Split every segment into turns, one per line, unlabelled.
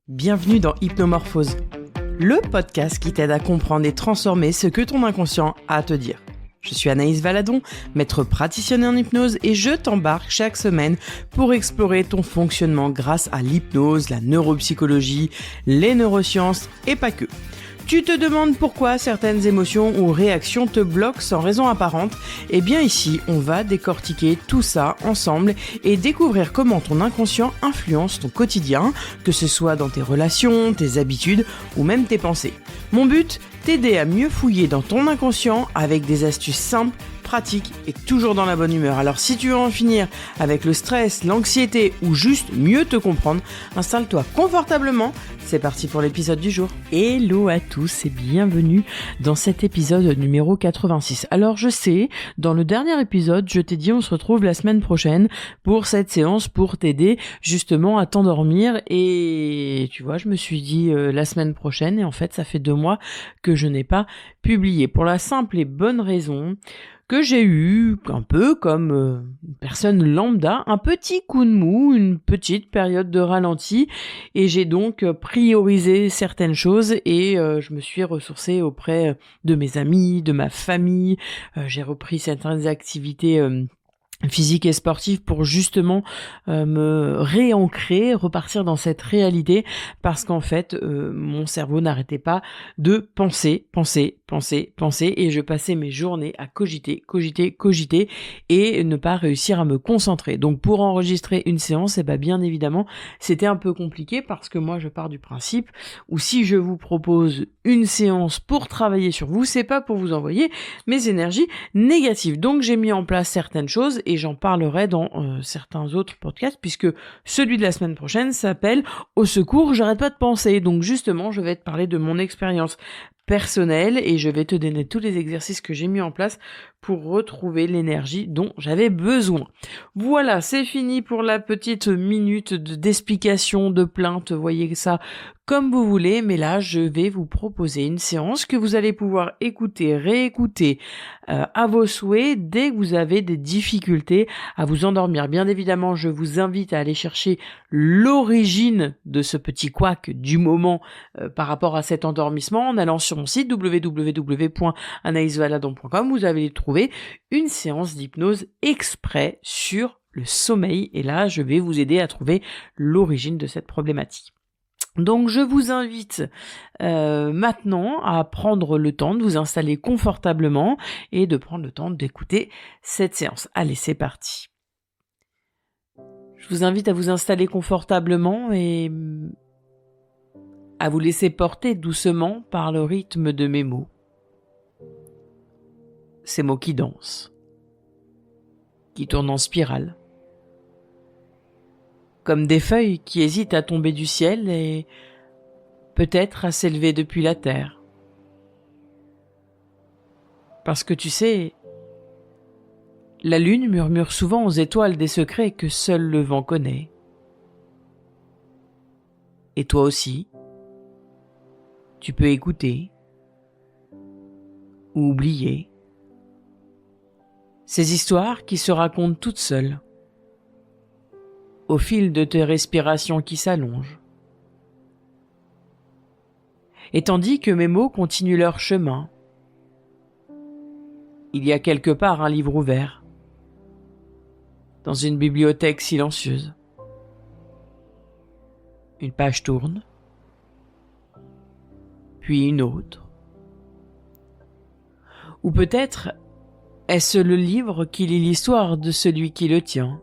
Bienvenue dans Hypnomorphose, le podcast qui t'aide à comprendre et transformer ce que ton inconscient a à te dire. Je suis Anaïs Valadon, maître praticienne en hypnose et je t'embarque chaque semaine pour explorer ton fonctionnement grâce à l'hypnose, la neuropsychologie, les neurosciences et pas que. Tu te demandes pourquoi certaines émotions ou réactions te bloquent sans raison apparente? Eh bien ici, on va décortiquer tout ça ensemble et découvrir comment ton inconscient influence ton quotidien, que ce soit dans tes relations, tes habitudes ou même tes pensées. Mon but, t'aider à mieux fouiller dans ton inconscient avec des astuces simples, pratiques et toujours dans la bonne humeur. Alors si tu veux en finir avec le stress, l'anxiété ou juste mieux te comprendre, installe-toi confortablement. C'est parti pour l'épisode du jour. Hello à tous et bienvenue dans cet épisode numéro 86. Alors je sais, dans le dernier épisode, je t'ai dit on se retrouve la semaine prochaine pour cette séance pour t'aider justement à t'endormir et tu vois, je me suis dit la semaine prochaine et en fait ça fait 2 mois que je n'ai pas publié pour la simple et bonne raison que j'ai eu, un peu comme une personne lambda, un petit coup de mou, une petite période de ralenti, et j'ai donc priorisé certaines choses et je me suis ressourcée auprès de mes amis, de ma famille, j'ai repris certaines activités physique et sportive pour justement me réancrer, repartir dans cette réalité parce qu'en fait mon cerveau n'arrêtait pas de penser et je passais mes journées à cogiter et ne pas réussir à me concentrer. Donc pour enregistrer une séance, bien évidemment c'était un peu compliqué parce que moi je pars du principe où si je vous propose une séance pour travailler sur vous, c'est pas pour vous envoyer mes énergies négatives. Donc j'ai mis en place certaines choses et j'en parlerai dans certains autres podcasts puisque celui de la semaine prochaine s'appelle « Au secours, j'arrête pas de penser ». Donc justement, je vais te parler de mon expérience personnelle et je vais te donner tous les exercices que j'ai mis en place pour retrouver l'énergie dont j'avais besoin. Voilà, c'est fini pour la petite minute d'explication, de plainte, voyez ça comme vous voulez, mais là je vais vous proposer une séance que vous allez pouvoir écouter, réécouter à vos souhaits dès que vous avez des difficultés à vous endormir. Bien évidemment, je vous invite à aller chercher l'origine de ce petit couac du moment par rapport à cet endormissement en allant sur mon site www.anaisvaladon.com. Vous allez trouver une séance d'hypnose exprès sur le sommeil et là je vais vous aider à trouver l'origine de cette problématique. Donc je vous invite maintenant à prendre le temps de vous installer confortablement et de prendre le temps d'écouter cette séance. Allez, c'est parti. Je vous invite à vous installer confortablement et à vous laisser porter doucement par le rythme de mes mots. Ces mots qui dansent, qui tournent en spirale, comme des feuilles qui hésitent à tomber du ciel et peut-être à s'élever depuis la terre. Parce que tu sais, la lune murmure souvent aux étoiles des secrets que seul le vent connaît. Et toi aussi, tu peux écouter ou oublier ces histoires qui se racontent toutes seules au fil de tes respirations qui s'allongent. Et tandis que mes mots continuent leur chemin, il y a quelque part un livre ouvert, dans une bibliothèque silencieuse. Une page tourne, puis une autre. Ou peut-être est-ce le livre qui lit l'histoire de celui qui le tient.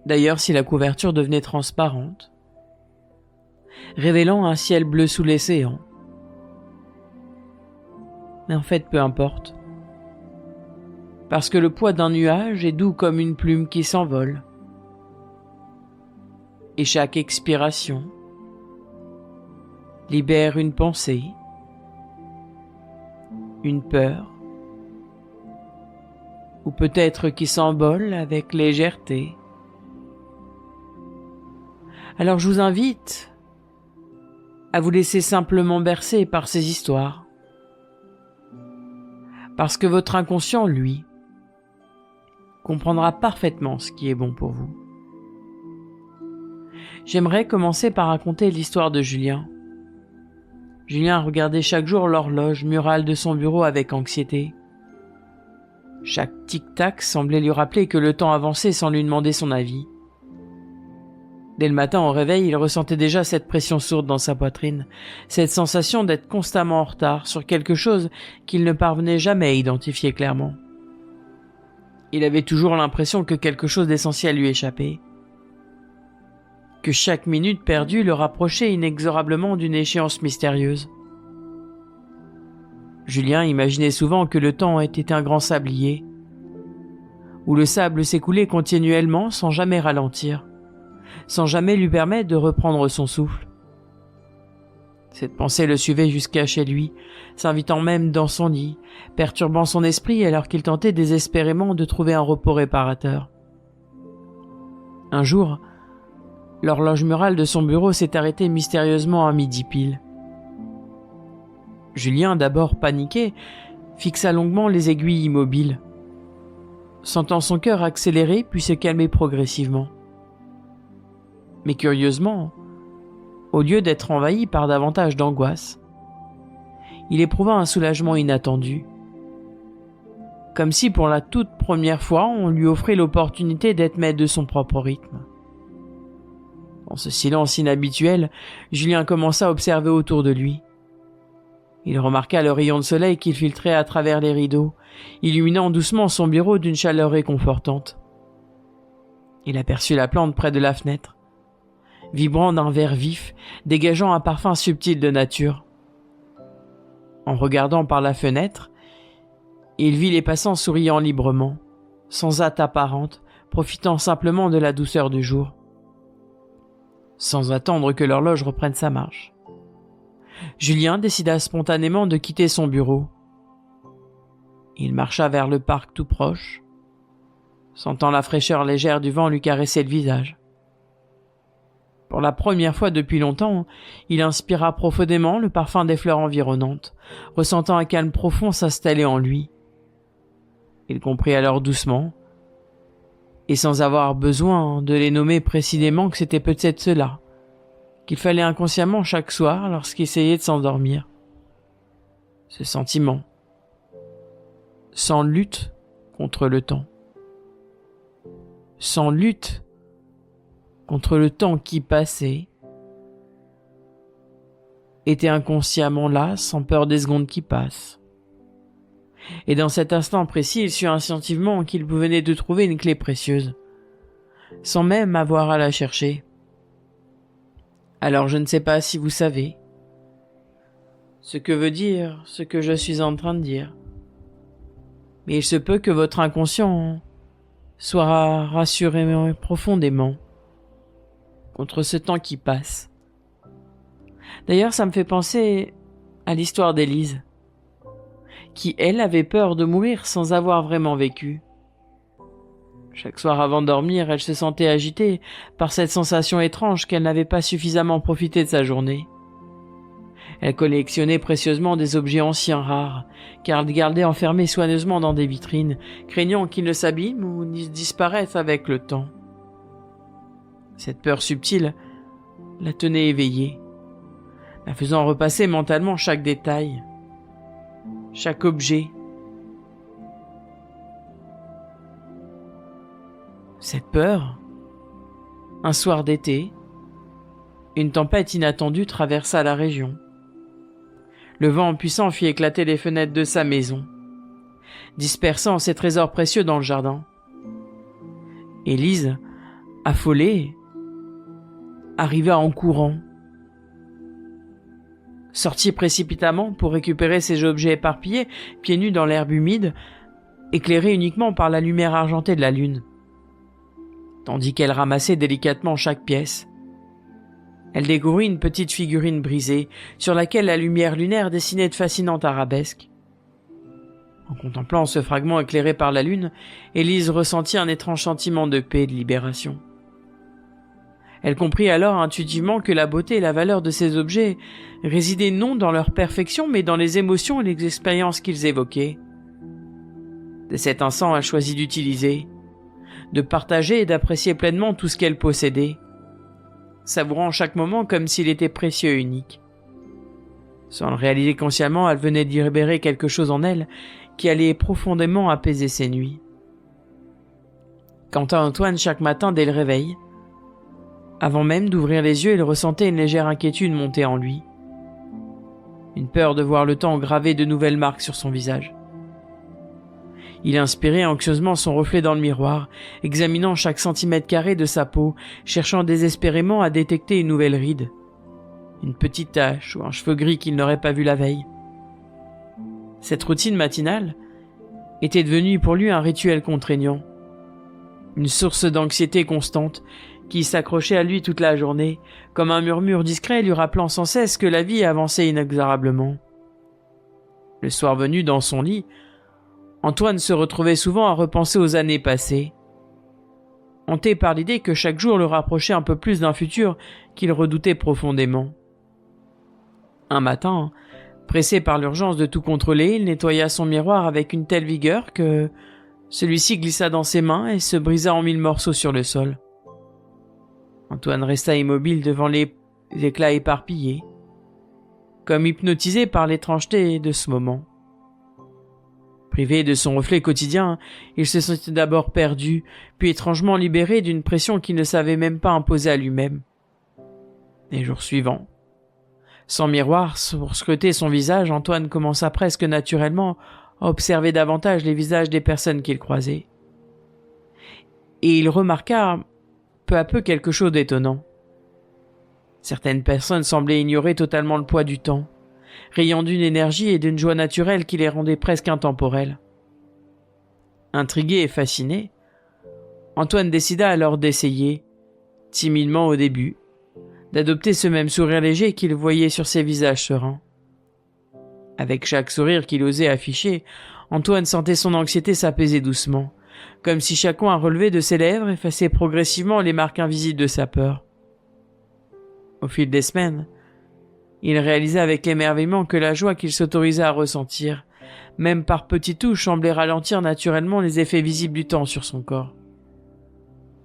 D'ailleurs, si la couverture devenait transparente, révélant un ciel bleu sous l'océan. Mais en fait, peu importe. Parce que le poids d'un nuage est doux comme une plume qui s'envole. Et chaque expiration libère une pensée, une peur, ou peut-être qui s'envole avec légèreté. Alors je vous invite à vous laisser simplement bercer par ces histoires. Parce que votre inconscient, lui, comprendra parfaitement ce qui est bon pour vous. j'aimerais commencer par raconter l'histoire de Julien. Julien regardait chaque jour l'horloge murale de son bureau avec anxiété. Chaque tic-tac semblait lui rappeler que le temps avançait sans lui demander son avis. Dès le matin au réveil, il ressentait déjà cette pression sourde dans sa poitrine, cette sensation d'être constamment en retard sur quelque chose qu'il ne parvenait jamais à identifier clairement. Il avait toujours l'impression que quelque chose d'essentiel lui échappait, que chaque minute perdue le rapprochait inexorablement d'une échéance mystérieuse. Julien imaginait souvent que le temps était un grand sablier, où le sable s'écoulait continuellement sans jamais ralentir, sans jamais lui permettre de reprendre son souffle. Cette pensée le suivait jusqu'à chez lui, s'invitant même dans son lit, perturbant son esprit alors qu'il tentait désespérément de trouver un repos réparateur. Un jour, l'horloge murale de son bureau s'est arrêtée mystérieusement à midi pile. Julien, d'abord paniqué, fixa longuement les aiguilles immobiles, sentant son cœur accélérer puis se calmer progressivement. Mais curieusement, au lieu d'être envahi par davantage d'angoisse, il éprouva un soulagement inattendu. Comme si pour la toute première fois, on lui offrait l'opportunité d'être maître de son propre rythme. Dans ce silence inhabituel, Julien commença à observer autour de lui. Il remarqua le rayon de soleil qui filtrait à travers les rideaux, illuminant doucement son bureau d'une chaleur réconfortante. Il aperçut la plante près de la fenêtre, vibrant d'un vert vif, dégageant un parfum subtil de nature. En regardant par la fenêtre, il vit les passants souriant librement, sans hâte apparente, profitant simplement de la douceur du jour, sans attendre que l'horloge reprenne sa marche. Julien décida spontanément de quitter son bureau. Il marcha vers le parc tout proche, sentant la fraîcheur légère du vent lui caresser le visage. Pour la première fois depuis longtemps, il inspira profondément le parfum des fleurs environnantes, ressentant un calme profond s'installer en lui. Il comprit alors doucement, et sans avoir besoin de les nommer précisément, que c'était peut-être cela qu'il fallait inconsciemment chaque soir lorsqu'il essayait de s'endormir. Ce sentiment, sans lutte contre le temps. Sans lutte contre le temps qui passait, était inconsciemment là, sans peur des secondes qui passent. Et dans cet instant précis, il sut instinctivement qu'il venait de trouver une clé précieuse, sans même avoir à la chercher. Alors je ne sais pas si vous savez ce que veut dire ce que je suis en train de dire, mais il se peut que votre inconscient soit rassuré profondément contre ce temps qui passe. D'ailleurs, ça me fait penser à l'histoire d'Élise, qui, elle, avait peur de mourir sans avoir vraiment vécu. Chaque soir avant de dormir, elle se sentait agitée par cette sensation étrange qu'elle n'avait pas suffisamment profité de sa journée. Elle collectionnait précieusement des objets anciens rares, car elle gardait enfermés soigneusement dans des vitrines, craignant qu'ils ne s'abîment ou ne disparaissent avec le temps. Cette peur subtile la tenait éveillée, la faisant repasser mentalement chaque détail, chaque objet. Cette peur, un soir d'été, une tempête inattendue traversa la région. Le vent puissant fit éclater les fenêtres de sa maison, dispersant ses trésors précieux dans le jardin. Élise, affolée, arriva en courant, sortit précipitamment pour récupérer ses objets éparpillés, pieds nus dans l'herbe humide, éclairée uniquement par la lumière argentée de la lune. Tandis qu'elle ramassait délicatement chaque pièce, elle découvrit une petite figurine brisée, sur laquelle la lumière lunaire dessinait de fascinantes arabesques. En contemplant ce fragment éclairé par la lune, Élise ressentit un étrange sentiment de paix et de libération. Elle comprit alors intuitivement que la beauté et la valeur de ces objets résidaient non dans leur perfection, mais dans les émotions et les expériences qu'ils évoquaient. De cet instant, elle choisit d'utiliser, de partager et d'apprécier pleinement tout ce qu'elle possédait. savourant chaque moment comme s'il était précieux et unique. Sans le réaliser consciemment, elle venait d'y libérer quelque chose en elle qui allait profondément apaiser ses nuits. Quant à Antoine, chaque matin dès le réveil, avant même d'ouvrir les yeux, il ressentait une légère inquiétude monter en lui. Une peur de voir le temps graver de nouvelles marques sur son visage. Il inspirait anxieusement son reflet dans le miroir, examinant chaque centimètre carré de sa peau, cherchant désespérément à détecter une nouvelle ride, une petite tache ou un cheveu gris qu'il n'aurait pas vu la veille. Cette routine matinale était devenue pour lui un rituel contraignant, une source d'anxiété constante qui s'accrochait à lui toute la journée, comme un murmure discret lui rappelant sans cesse que la vie avançait inexorablement. Le soir venu dans son lit, Antoine se retrouvait souvent à repenser aux années passées, hanté par l'idée que chaque jour le rapprochait un peu plus d'un futur qu'il redoutait profondément. Un matin, pressé par l'urgence de tout contrôler, il nettoya son miroir avec une telle vigueur que celui-ci glissa dans ses mains et se brisa en 1000 morceaux sur le sol. Antoine resta immobile devant les éclats éparpillés, comme hypnotisé par l'étrangeté de ce moment. Privé de son reflet quotidien, il se sentait d'abord perdu, puis étrangement libéré d'une pression qu'il ne savait même pas imposer à lui-même. Les jours suivants, sans miroir pour scruter son visage, Antoine commença presque naturellement à observer davantage les visages des personnes qu'il croisait. Et il remarqua peu à peu quelque chose d'étonnant. Certaines personnes semblaient ignorer totalement le poids du temps, rayant d'une énergie et d'une joie naturelle qui les rendait presque intemporelles. Intrigué et fasciné, Antoine décida alors d'essayer, timidement au début, d'adopter ce même sourire léger qu'il voyait sur ces visages sereins. Avec chaque sourire qu'il osait afficher, Antoine sentait son anxiété s'apaiser doucement, comme si chaque coin relevé de ses lèvres effaçait progressivement les marques invisibles de sa peur. Au fil des semaines, il réalisa avec émerveillement que la joie qu'il s'autorisait à ressentir, même par petites touches, semblait ralentir naturellement les effets visibles du temps sur son corps.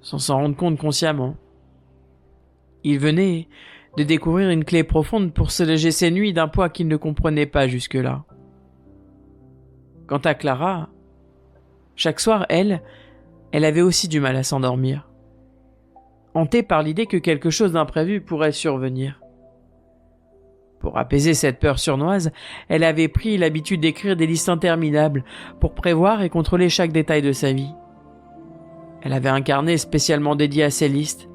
Sans s'en rendre compte consciemment, il venait de découvrir une clé profonde pour soulager ses nuits d'un poids qu'il ne comprenait pas jusque-là. Quant à Clara, chaque soir, elle avait aussi du mal à s'endormir, hantée par l'idée que quelque chose d'imprévu pourrait survenir. Pour apaiser cette peur sournoise, elle avait pris l'habitude d'écrire des listes interminables pour prévoir et contrôler chaque détail de sa vie. Elle avait un carnet spécialement dédié à ces listes,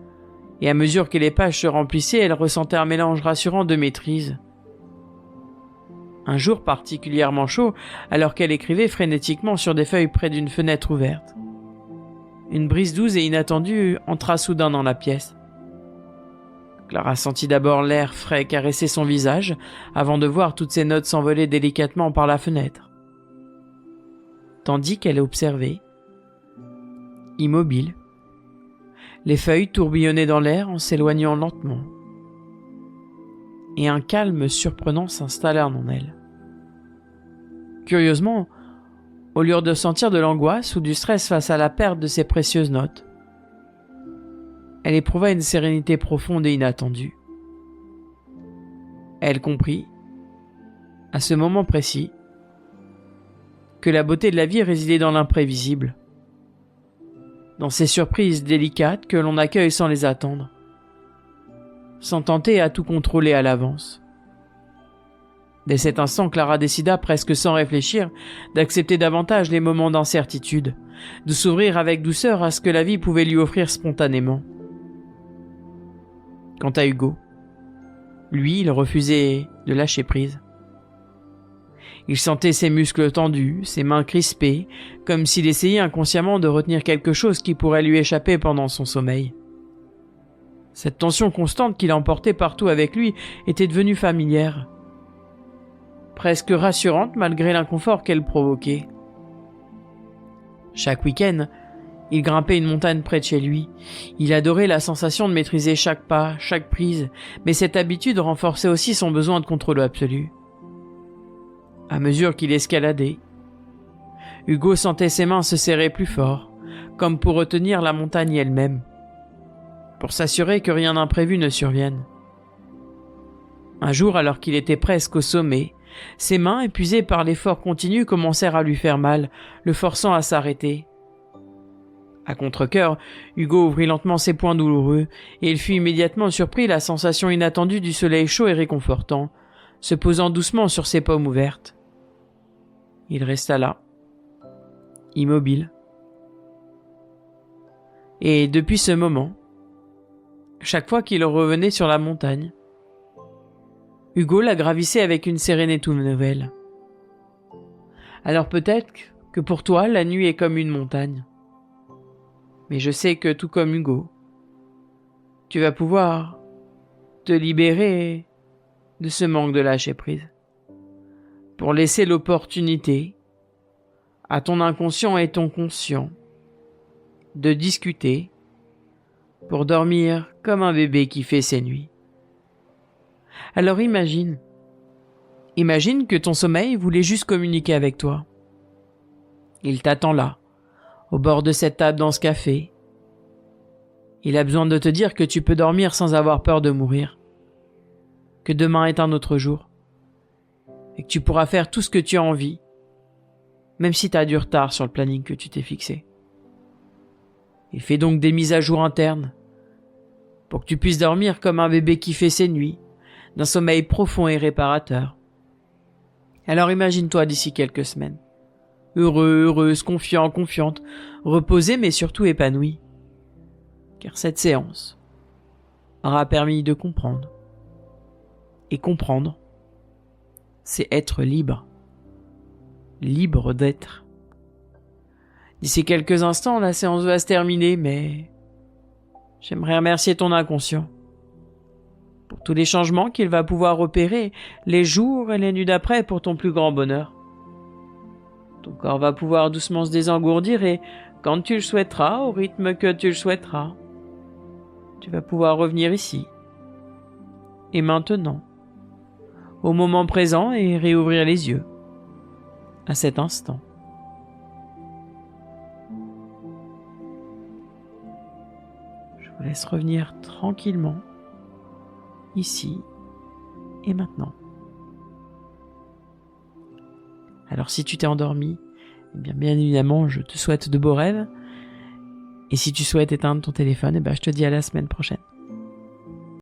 et à mesure que les pages se remplissaient, elle ressentait un mélange rassurant de maîtrise. Un jour particulièrement chaud, alors qu'elle écrivait frénétiquement sur des feuilles près d'une fenêtre ouverte, une brise douce et inattendue entra soudain dans la pièce. Clara sentit d'abord l'air frais caresser son visage, avant de voir toutes ces notes s'envoler délicatement par la fenêtre. Tandis qu'elle observait, immobile, les feuilles tourbillonnaient dans l'air en s'éloignant lentement. Et un calme surprenant s'installa en elle. Curieusement, au lieu de sentir de l'angoisse ou du stress face à la perte de ses précieuses notes, elle éprouva une sérénité profonde et inattendue. Elle comprit, à ce moment précis, que la beauté de la vie résidait dans l'imprévisible, dans ces surprises délicates que l'on accueille sans les attendre, sans tenter à tout contrôler à l'avance. Dès cet instant, Clara décida, presque sans réfléchir, d'accepter davantage les moments d'incertitude, de s'ouvrir avec douceur à ce que la vie pouvait lui offrir spontanément. Quant à Hugo, lui, il refusait de lâcher prise. Il sentait ses muscles tendus, ses mains crispées, comme s'il essayait inconsciemment de retenir quelque chose qui pourrait lui échapper pendant son sommeil. Cette tension constante qui l'emportait partout avec lui était devenue familière, presque rassurante malgré l'inconfort qu'elle provoquait. Chaque week-end, il grimpait une montagne près de chez lui. Il adorait la sensation de maîtriser chaque pas, chaque prise, mais cette habitude renforçait aussi son besoin de contrôle absolu. À mesure qu'il escaladait, Hugo sentait ses mains se serrer plus fort, comme pour retenir la montagne elle-même. pour s'assurer que rien d'imprévu ne survienne. Un jour, alors qu'il était presque au sommet, ses mains, épuisées par l'effort continu, commencèrent à lui faire mal, le forçant à s'arrêter. À contre-cœur, Hugo ouvrit lentement ses poings douloureux, et il fut immédiatement surpris la sensation inattendue du soleil chaud et réconfortant, se posant doucement sur ses paumes ouvertes. Il resta là, immobile. Et depuis ce moment, chaque fois qu'il revenait sur la montagne, Hugo la gravissait avec une sérénité toute nouvelle. Alors peut-être que pour toi, la nuit est comme une montagne. Mais je sais que tout comme Hugo, tu vas pouvoir te libérer de ce manque de lâcher-prise, pour laisser l'opportunité à ton inconscient et ton conscient de discuter pour dormir comme un bébé qui fait ses nuits. Alors imagine que ton sommeil voulait juste communiquer avec toi. Il t'attend là, au bord de cette table dans ce café. Il a besoin de te dire que tu peux dormir sans avoir peur de mourir, que demain est un autre jour, et que tu pourras faire tout ce que tu as envie, même si tu as du retard sur le planning que tu t'es fixé. Il fait donc des mises à jour internes, pour que tu puisses dormir comme un bébé qui fait ses nuits, d'un sommeil profond et réparateur. Alors imagine-toi d'ici quelques semaines, heureux, heureuse, confiant, confiante, reposé mais surtout épanoui. Car cette séance aura permis de comprendre. Et comprendre, c'est être libre. Libre d'être. D'ici quelques instants, la séance va se terminer, mais j'aimerais remercier ton inconscient pour tous les changements qu'il va pouvoir opérer les jours et les nuits d'après pour ton plus grand bonheur. Ton corps va pouvoir doucement se désengourdir et, quand tu le souhaiteras, au rythme que tu le souhaiteras, tu vas pouvoir revenir ici, et maintenant, au moment présent et réouvrir les yeux, à cet instant. Je vous laisse revenir tranquillement, ici et maintenant. Alors si tu t'es endormi, eh bien évidemment, je te souhaite de beaux rêves. Et si tu souhaites éteindre ton téléphone, je te dis à la semaine prochaine.